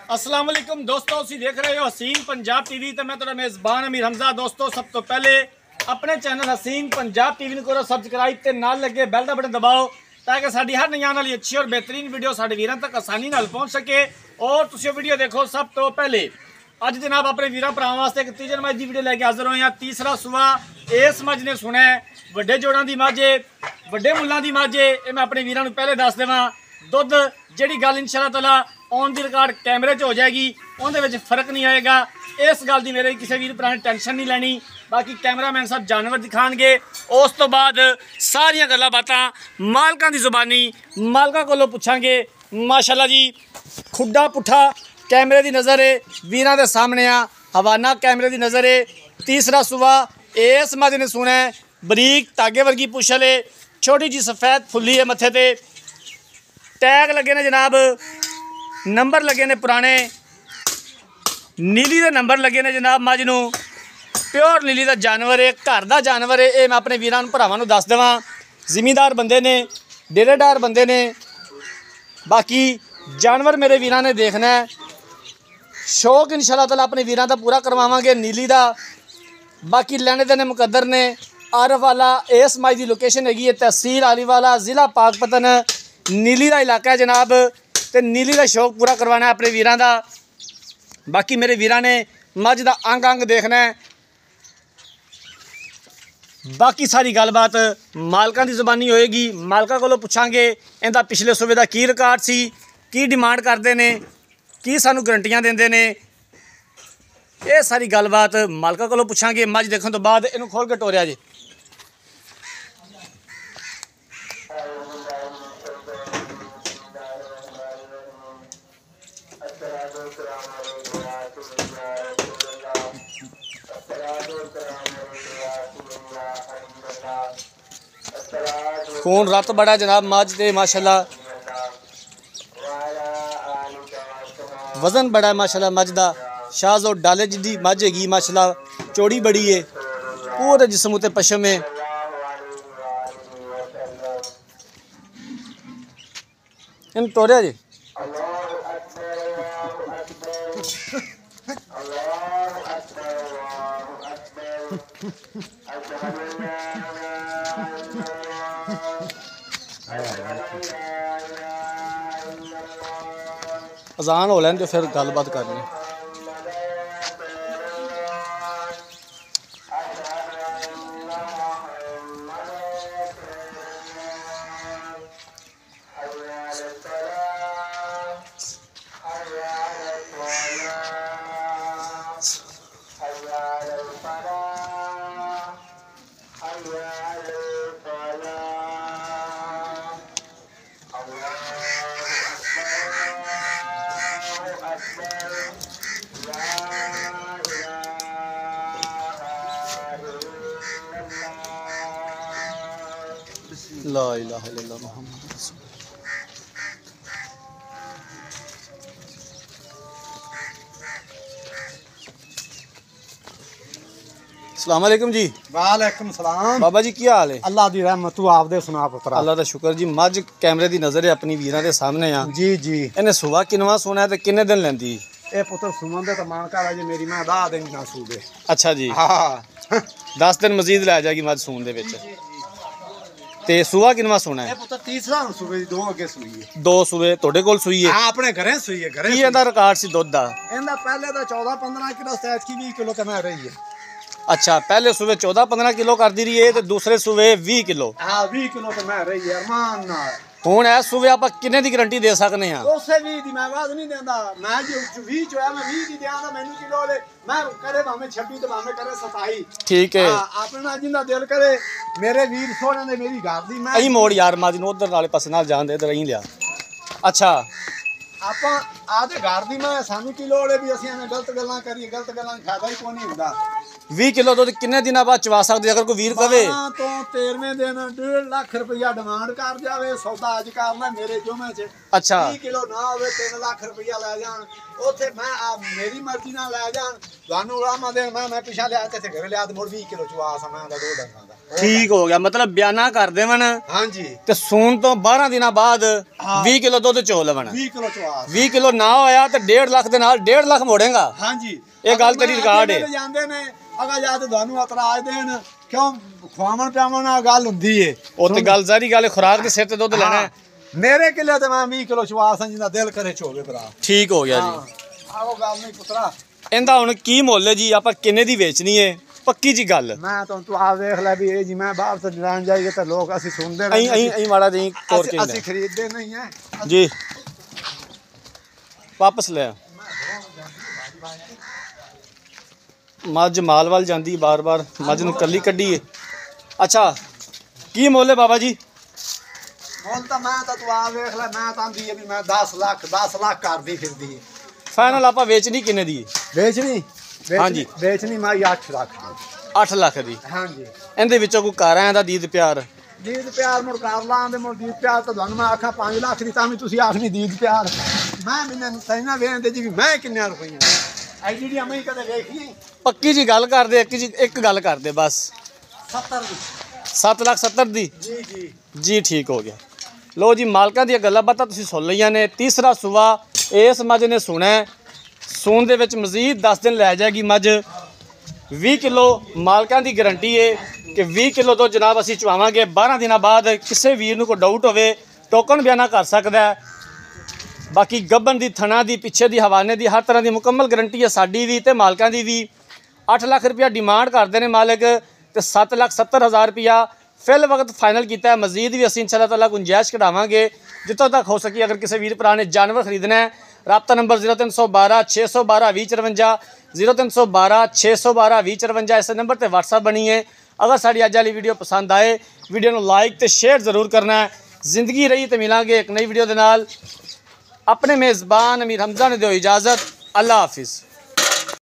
अस्सलाम वालेकुम दोस्तों, तुसीं देख रहे हो हसीन पंजाब टीवी तो मैं तुहाडा मेज़बान अमीर हमजा। दोस्तों सब तो पहले अपने चैनल हसीन पंजाब टीवी को करो सबसक्राइब ते नाल लगे बैल का बटन दबाओ ताकि साडी हर नई आने वाली अच्छी और बेहतरीन वीडियो साडे वीरां तक आसानी नाल पहुँच सके और तुसीं वीडियो देखो। सब तो पहले अज जनाब अपने वीरां भरावां वास्ते एक तीजन मझ की वीडियो लैके हाजिर होए हैं। तीसरा सुआ इस मझ ने सुना है, वड्डे जोड़ां दी मझ है, वड्डे मुल्लां दी मझ है। ये मैं अपने वीरां नूं पहले दस देवां, दुध जिहड़ी गल इंशाअल्लाह ताला ऑन दी रिकॉर्ड कैमरे च हो जाएगी, उहदे विच फर्क नहीं आएगा। इस गल की मेरे किसी वीर भरा ने टेंशन नहीं लैनी। बाकी कैमरामैन साहब जानवर दिखाएंगे, उस तो बाद सारियां गल्लां बातां मालकां दी जुबानी मालकां कोलों पुछांगे। माशाअल्लाह जी, खुड्डा पुट्ठा कैमरे की नज़र है, वीरां दे सामने आ हवाना कैमरे की नज़र है। तीसरा सुबह इस मझ ने सुना है, बरीक धागे वर्गी पुछल है, छोटी जी सफेद फुल्ली है मत्थे ते, टैग लगे ने जनाब, नंबर लगे ने पुराने, नीली दे नंबर लगे ने जनाब। मझ नूं प्योर नीली का जानवर है, घर का जानवर है। ये मैं अपने वीरां भरावां नूं दस देवां, जिमीदार बंदे ने, डेरेदार बंदे ने। बाकी जानवर मेरे वीरां ने देखना है, शौक इंशाअल्लाह ताला अपने वीरां दा पूरा करवावांगे नीली दा। बाकी लैने देने मुकद्दर ने। आरफ वाला इस मझ की लोकेशन हैगी है तहसील आलीवाला, ज़िला पाकपतन, नीली का इलाका है जनाब। तो नीली का शौक पूरा करवाना है अपने वीरां दा। बाकी मेरे वीरां ने मझ दा अंग अंग देखना है। बाकी सारी गलबात मालकां दी ज़बानी होएगी, मालकां कोलों पुछांगे इहदा पिछले सूबे दा की रिकॉर्ड सी, की डिमांड करते हैं, की सानू गरंटियां देंदे ने। ये सारी गलबात मालकां कोलों पुछांगे। मझ देखने तो बाद इनू खोल के टोरिया जी। खून रत बड़ा जनाब मझ ते माशाअल्लाह, वजन बड़ा है माशाअल्लाह मझ दा। शाहजो डाले जिद्दी मझ हैगी माशाअल्लाह, चौड़ी बड़ी है, पूरे जिस्म उत्ते पशम है। इन तोड़िया जी। अजान हो लैन तो फिर गलबात करनी। ला इलाहा इल्लल्लाह मुहम्मद रसूलुल्लाह। अस्सलाम वालेकुम जी। वालेकुम सलाम। बाबा जी की हाल है? अल्लाह दी रहमत, तू आप दे सुना पुत्रा। अल्लाह का शुक्र जी। मझ कैमरे की नज़र है अपनी वीरां दे सामने आ जी जी। इन्हें सुबह किनवा सोना है तो किन्ने दिन लेंदी? ए पुत्र सुमन दे तो मान कर जी मेरी मां 10 दिन ना सूबे। अच्छा जी, हाँ 10 दिन मजीद लै जाएगी मझ सून दे विच। ते सुआ किनवा सोना है? ए पुत्र तीसरा सूबे दी, 2 अगे सूई है। 2 सूबे तोड़े कोल सूई है? हां अपने घरे सूई है। घरे की इहदा रिकॉर्ड सी दुध दा? इंदा पहले तो 14-15 किलो सैज की 20 किलो ते मैं रही है। अच्छा, पहले सूबे 14-15 किलो कर दी रही है तो दूसरे सूबे 20 किलो। हां 20 किलो ते मैं रही है अरमान नाल। हुण इस सूबे आप किन्ने दी गारंटी दे सकने हैं? उसे 20 दी मैं आवाज नहीं देंदा। मैं जो 20 जो है मैं 20 दी देंदा। मैनू किलो ले मैं करे भाਵੇਂ 26 ते भाਵੇਂ करे 27। ठीक है। हां अपना जिंदा दिल करे मेरे वीर सोने ने मेरी घर दी मैं अही मोड़ यार मझ नूं उधर वाले पासे नाल जान दे, इधर अही लिया। अच्छा ਆਪਾਂ ਆਦੇ ਘਰ ਦੀ ਮੈਂ ਸਾਨੂੰ ਕੀ ਲੋੜ ਹੈ ਵੀ ਅਸੀਂ ਐਵੇਂ ਗਲਤ ਗੱਲਾਂ ਕਰੀਏ। ਗਲਤ ਗੱਲਾਂ ਦਾ ਫਾਇਦਾ ਹੀ ਕੋਈ ਨਹੀਂ ਹੁੰਦਾ। 20 किलो दुध किन्ने दिनों बाद चवा सकते अगर कोई वीर कवे? 12 ਤੋਂ 13वें दिन 1.5 ਲੱਖ ਰੁਪਇਆ ਡਿਮਾਂਡ ਕਰ ਜਾਵੇ। ਸੌਦਾ ਅੱਜ ਕਰਨਾ ਮੇਰੇ ਜੁਮੇ 'ਚ। अच्छा 20 ਕਿਲੋ ਨਾ ਹੋਵੇ 3 ਲੱਖ ਰੁਪਇਆ ਲੈ ਜਾਣ ਉੱਥੇ ਮੈਂ ਮੇਰੀ ਮਰਜ਼ੀ ਨਾਲ ਲੈ ਜਾਣ ਤੁਹਾਨੂੰ ਰਾਮਾ ਦੇਣ ਮੈਂ ਪਿਛਾ ਲਿਆ ਤੇ ਘਰੇ ਲਿਆ ਤੇ ਮੁੜ 20 ਕਿਲੋ ਚਵਾ ਸਮਾਂ ਦਾ 2 ਡੰਗਾਂ ਦਾ। ਠੀਕ ਹੋ ਗਿਆ, ਮਤਲਬ ਬਿਆਨਾ ਕਰ ਦੇਵਣ ਹਾਂਜੀ ਤੇ ਸੂਣ ਤੋਂ 12 ਦਿਨਾਂ ਬਾਅਦ ਹਾਂ। 20 ਕਿਲੋ ਦੁੱਧ ਚੋ ਲਵਣ। 20 ਕਿਲੋ ਚਵਾਸ 20 ਕਿਲੋ ਨਾ ਹੋਇਆ ਤੇ 1.5 ਲੱਖ ਦੇ ਨਾਲ 1.5 ਲੱਖ ਮੋੜੇਗਾ। ਹਾਂਜੀ ਇਹ ਗੱਲ ਤੇਰੀ ਰਿਕਾਰਡ ਹੈ। ਜਾਂਦੇ ਨੇ ਅਗਾ ਜਾਂ ਤੇ ਤੁਹਾਨੂੰ ਇਤਰਾਜ਼ ਦੇਣ ਕਿਉਂ ਖਵਾਵਣ ਪਿਆਵਣ ਨਾਲ ਗੱਲ ਹੁੰਦੀ ਏ। ਉਹ ਤੇ ਗੱਲ ਜ਼ਾਰੀ ਗੱਲ ਹੈ, ਖੁਰਾਕ ਦੇ ਸਿਰ ਤੇ ਦੁੱਧ ਲੈਣਾ ਹੈ। ਮੇਰੇ ਕਿੱਲੇ ਤੇ ਮੈਂ 20 ਕਿਲੋ ਚਵਾਸ ਜਿੰਦਾ ਦਿਲ ਕਰੇ ਚੋਵੇ ਭਰਾ। ਠੀਕ ਹੋ ਗਿਆ ਜੀ। ਆਹੋ ਗੱਲ ਨਹੀਂ ਪੁੱਤਰਾ। ਇਹਦਾ ਹੁਣ ਕੀ ਮੁੱਲ ਹੈ ਜੀ, ਆਪਾਂ ਕਿੰਨੇ ਦੀ ਵੇਚਣੀ ਹੈ ਪੱਕੀ ਜੀ ਗੱਲ? ਮੈਂ ਤਾਂ ਤੂੰ ਆ ਵੇਖ ਲੈ ਵੀ ਇਹ ਜੀ ਮੈਂ ਬਾਹਰ ਤੋਂ ਲੈਣ ਜਾਈਏ ਤਾਂ ਲੋਕ ਅਸੀਂ ਸੁਣਦੇ ਅਹੀਂ ਮਾੜਾ ਜੀ ਤੋਰ ਕੇ ਅਸੀਂ ਖਰੀਦਦੇ ਨਹੀਂ ਹੈ ਜੀ। ਵਾਪਸ ਲੈ ਮੱਝ ਮਾਲ ਵੱਲ ਜਾਂਦੀ ਬਾਰ-ਬਾਰ, ਮੱਝ ਨੂੰ ਕੱਲੀ ਕੱਢੀਏ। ਅੱਛਾ ਕੀ ਮੁੱਲ ਹੈ ਬਾਬਾ ਜੀ? ਮੁੱਲ ਤਾਂ ਮੈਂ ਤਾਂ ਤੂੰ ਆ ਵੇਖ ਲੈ, ਮੈਂ ਤਾਂ ਆਂਦੀ ਹੈ ਵੀ ਮੈਂ 10 ਲੱਖ ਕਰਦੀ ਫਿਰਦੀ ਹੈ। ਫਾਈਨਲ ਆਪਾਂ ਵੇਚਣੀ ਕਿੰਨੇ ਦੀ ਹੈ? ਵੇਚਣੀ ਹਾਂਜੀ ਵੇਚਣੀ ਮੈਂ 8 ਲੱਖ ਦੀ। 8 ਲੱਖ ਦੀ। ਹਾਂਜੀ ਇਹਦੇ ਵਿੱਚੋਂ ਕੋਈ ਘਰ ਆਇਆ ਦਾ ਦੀਦ ਪਿਆਰ? ਦੀਦ ਪਿਆਰ ਮੁੜ ਕਰ ਲਾਂਦੇ ਮੁੜ ਦੀਦ ਪਿਆਰ ਤਾਂ ਤੁਹਾਨੂੰ ਮੈਂ ਆਖਾਂ 5 ਲੱਖ ਦੀ, ਤਾਂ ਵੀ ਤੁਸੀਂ ਆਖਣੀ ਦੀਦ ਪਿਆਰ। ਮੈਂ ਮੈਨੂੰ ਤੈਨਾਂ ਵੇਖਦੇ ਜੀ ਵੀ ਮੈਂ ਕਿੰਨੇ ਰੁਪਈਆ ਐ ਜਿਹੜੀ ਮੈਂ ਕਦੇ ਵੇਖੀ ਨਹੀਂ। ਪੱਕੀ ਜੀ ਗੱਲ ਕਰਦੇ, ਇੱਕ ਗੱਲ ਕਰਦੇ ਬਸ। 70 ਦੀ। 7,70,000 ਦੀ? ਜੀ ਜੀ ਜੀ ਠੀਕ ਹੋ ਗਿਆ। ਲੋ ਜੀ, ਮਾਲਕਾਂ ਦੀਆਂ ਗੱਲਾਂ ਬਾਤਾਂ ਤੁਸੀਂ ਸੁਣ ਲਈਆਂ ਨੇ। ਤੀਸਰਾ ਸੂਆ ਇਸ ਮੱਝ ਨੇ ਸੁਣਾ। ਸੂਣ ਦੇ ਵਿੱਚ ਮਜ਼ੀਦ 10 ਦਿਨ ਲੈ ਜਾਏਗੀ ਮੱਝ। 20 ਕਿਲੋ ਮਾਲਕਾਂ ਦੀ ਗਾਰੰਟੀ ਹੈ ਕਿ 20 ਕਿਲੋ ਤੋਂ ਜਨਾਬ ਅਸੀਂ ਚਵਾਵਾਂਗੇ। 12 ਦਿਨਾਂ ਬਾਅਦ ਕਿਸੇ ਵੀਰ ਨੂੰ ਕੋਈ ਡਾਊਟ ਹੋਵੇ ਟੋਕਨ ਬਿਆਨਾ ਕਰ ਸਕਦਾ ਹੈ। ਬਾਕੀ ਗੱਬਨ ਦੀ, ਥਣਾ ਦੀ, ਪਿੱਛੇ ਦੀ, ਹਵਾਨੇ ਦੀ ਹਰ ਤਰ੍ਹਾਂ ਦੀ ਮੁਕੰਮਲ ਗਾਰੰਟੀ ਹੈ ਸਾਡੀ ਵੀ ਤੇ ਮਾਲਕਾਂ ਦੀ ਵੀ। 8 ਲੱਖ ਰੁਪਇਆ ਡਿਮਾਂਡ ਕਰਦੇ ਨੇ ਮਾਲਕ ਤੇ 7,70,000 ਰੁਪਇਆ ਫਿਲ ਵਕਤ ਫਾਈਨਲ ਕੀਤਾ ਹੈ। ਮਜ਼ੀਦ ਵੀ ਅਸੀਂ ਇੰਸ਼ਾਅੱਲਾਹ ਤਾਲਾ ਗੁੰਜਾਇਸ਼ ਕਢਾਵਾਂਗੇ ਜਿੱਥੋਂ ਤੱਕ ਹੋ ਸਕੀ। ਅਗਰ ਕਿਸੇ ਵੀਰ ਭਰਾ ਨੇ ਜਾਨਵਰ ਖਰੀਦਣਾ ਹੈ, ਰਾਬਤਾ ਨੰਬਰ 0312 612 2054 0312 612 2054 ਇਸ ਨੰਬਰ ਤੇ WhatsApp ਬਣੀ ਹੈ। ਅਗਰ ਸਾਡੀ ਅੱਜ ਵਾਲੀ ਵੀਡੀਓ ਪਸੰਦ ਆਏ, ਵੀਡੀਓ ਨੂੰ ਲਾਈਕ ਤੇ ਸ਼ੇਅਰ ਜ਼ਰੂਰ ਕਰਨਾ ਹੈ। ਜ਼ਿੰਦਗੀ ਰਹੀ ਤੇ ਮਿਲਾਂਗੇ ਇੱਕ ਨਈ ਵੀਡੀਓ ਦੇ ਨਾਲ। ਆਪਣੇ ਮੇਜ਼ਬਾਨ ਅਮੀਰ ਹਮਜ਼ਾ ਨੇ ਦਿਓ ਇਜਾਜ਼ਤ। ਅੱਲਾ ਹਾਫਿਜ਼।